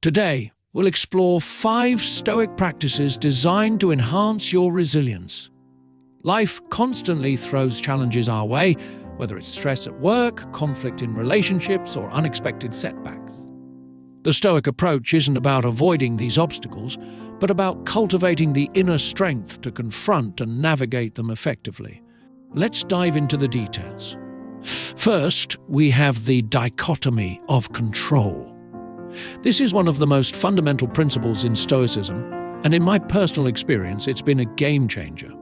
Today, we'll explore 5 Stoic practices designed to enhance your resilience. Life constantly throws challenges our way, whether it's stress at work, conflict in relationships, or unexpected setbacks. The Stoic approach isn't about avoiding these obstacles, but about cultivating the inner strength to confront and navigate them effectively. Let's dive into the details. First, we have the dichotomy of control. This is one of the most fundamental principles in Stoicism, and in my personal experience, it's been a game changer.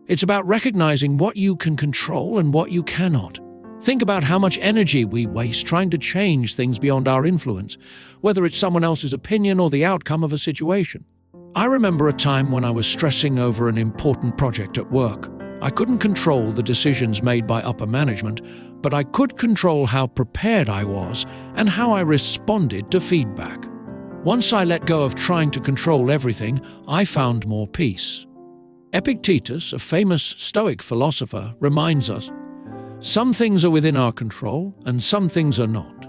It's about recognizing what you can control and what you cannot. Think about how much energy we waste trying to change things beyond our influence, whether it's someone else's opinion or the outcome of a situation. I remember a time when I was stressing over an important project at work. I couldn't control the decisions made by upper management, but I could control how prepared I was and how I responded to feedback. Once I let go of trying to control everything, I found more peace. Epictetus, a famous Stoic philosopher, reminds us, some things are within our control and some things are not.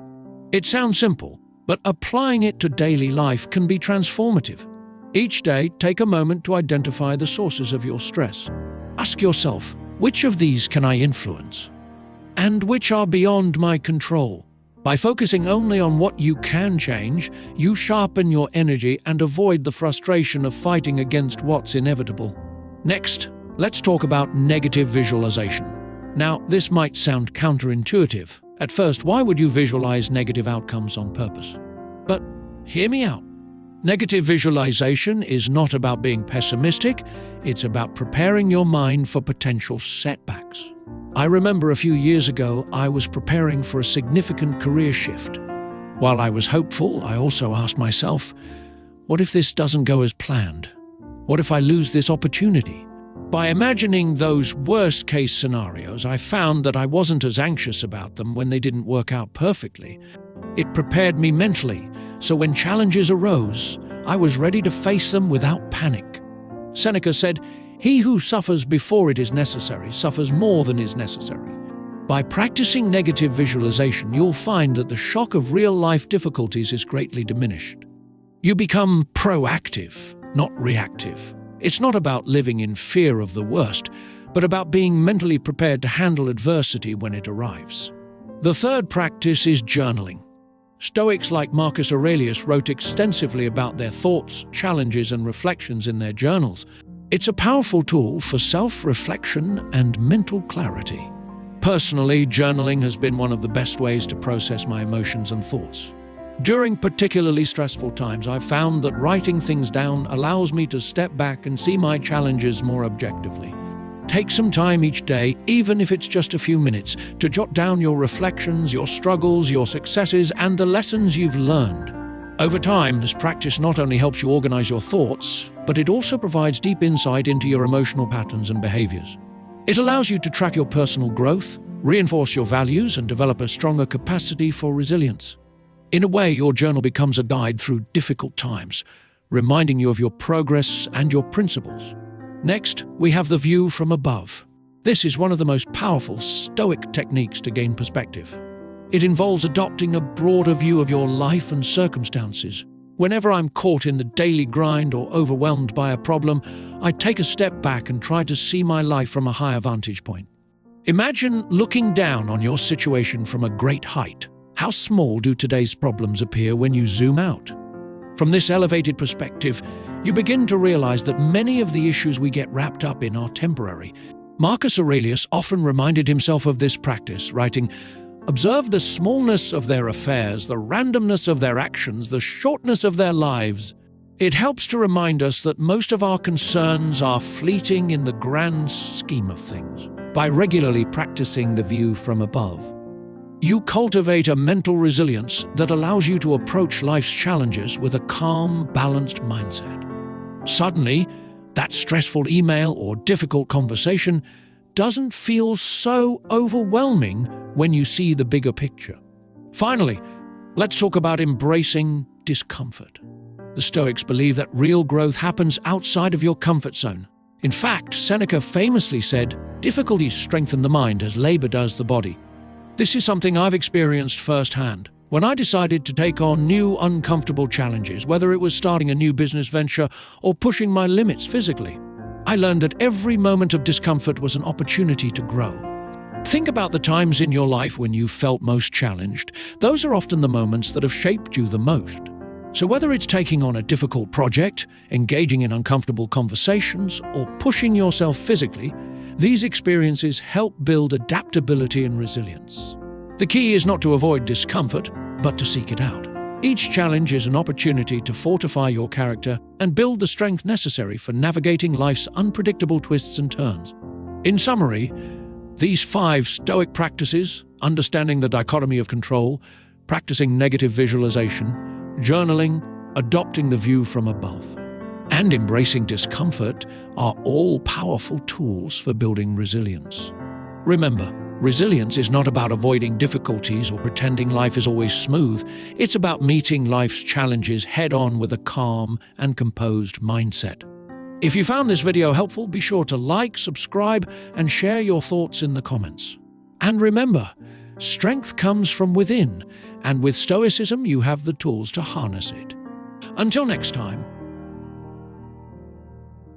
It sounds simple, but applying it to daily life can be transformative. Each day, take a moment to identify the sources of your stress. Ask yourself, which of these can I influence? And which are beyond my control? By focusing only on what you can change, you sharpen your energy and avoid the frustration of fighting against what's inevitable. Next, let's talk about negative visualization. Now, this might sound counterintuitive. At first, why would you visualize negative outcomes on purpose? But hear me out. Negative visualization is not about being pessimistic, it's about preparing your mind for potential setbacks. I remember a few years ago, I was preparing for a significant career shift. While I was hopeful, I also asked myself, what if this doesn't go as planned? What if I lose this opportunity? By imagining those worst-case scenarios, I found that I wasn't as anxious about them when they didn't work out perfectly. It prepared me mentally, so when challenges arose, I was ready to face them without panic. Seneca said, "He who suffers before it is necessary suffers more than is necessary." By practicing negative visualization, you'll find that the shock of real-life difficulties is greatly diminished. You become proactive, not reactive. It's not about living in fear of the worst, but about being mentally prepared to handle adversity when it arrives. The third practice is journaling. Stoics like Marcus Aurelius wrote extensively about their thoughts, challenges, and reflections in their journals. It's a powerful tool for self-reflection and mental clarity. Personally, journaling has been one of the best ways to process my emotions and thoughts. During particularly stressful times, I've found that writing things down allows me to step back and see my challenges more objectively. Take some time each day, even if it's just a few minutes, to jot down your reflections, your struggles, your successes, and the lessons you've learned. Over time, this practice not only helps you organize your thoughts, but it also provides deep insight into your emotional patterns and behaviors. It allows you to track your personal growth, reinforce your values, and develop a stronger capacity for resilience. In a way, your journal becomes a guide through difficult times, reminding you of your progress and your principles. Next, we have the view from above. This is one of the most powerful Stoic techniques to gain perspective. It involves adopting a broader view of your life and circumstances. Whenever I'm caught in the daily grind or overwhelmed by a problem, I take a step back and try to see my life from a higher vantage point. Imagine looking down on your situation from a great height. How small do today's problems appear when you zoom out? From this elevated perspective, you begin to realize that many of the issues we get wrapped up in are temporary. Marcus Aurelius often reminded himself of this practice, writing, "Observe the smallness of their affairs, the randomness of their actions, the shortness of their lives." It helps to remind us that most of our concerns are fleeting in the grand scheme of things. By regularly practicing the view from above, you cultivate a mental resilience that allows you to approach life's challenges with a calm, balanced mindset. Suddenly, that stressful email or difficult conversation doesn't feel so overwhelming when you see the bigger picture. Finally, let's talk about embracing discomfort. The Stoics believe that real growth happens outside of your comfort zone. In fact, Seneca famously said, "Difficulties strengthen the mind as labor does the body." This is something I've experienced firsthand. When I decided to take on new uncomfortable challenges, whether it was starting a new business venture or pushing my limits physically, I learned that every moment of discomfort was an opportunity to grow. Think about the times in your life when you felt most challenged. Those are often the moments that have shaped you the most. So whether it's taking on a difficult project, engaging in uncomfortable conversations, or pushing yourself physically, these experiences help build adaptability and resilience. The key is not to avoid discomfort, but to seek it out. Each challenge is an opportunity to fortify your character and build the strength necessary for navigating life's unpredictable twists and turns. In summary, these 5 Stoic practices, understanding the dichotomy of control, practicing negative visualization, journaling, adopting the view from above, and embracing discomfort, are all powerful tools for building resilience. Remember, resilience is not about avoiding difficulties or pretending life is always smooth. It's about meeting life's challenges head-on with a calm and composed mindset. If you found this video helpful, be sure to like, subscribe, and share your thoughts in the comments. And remember, strength comes from within, and with Stoicism you have the tools to harness it. Until next time,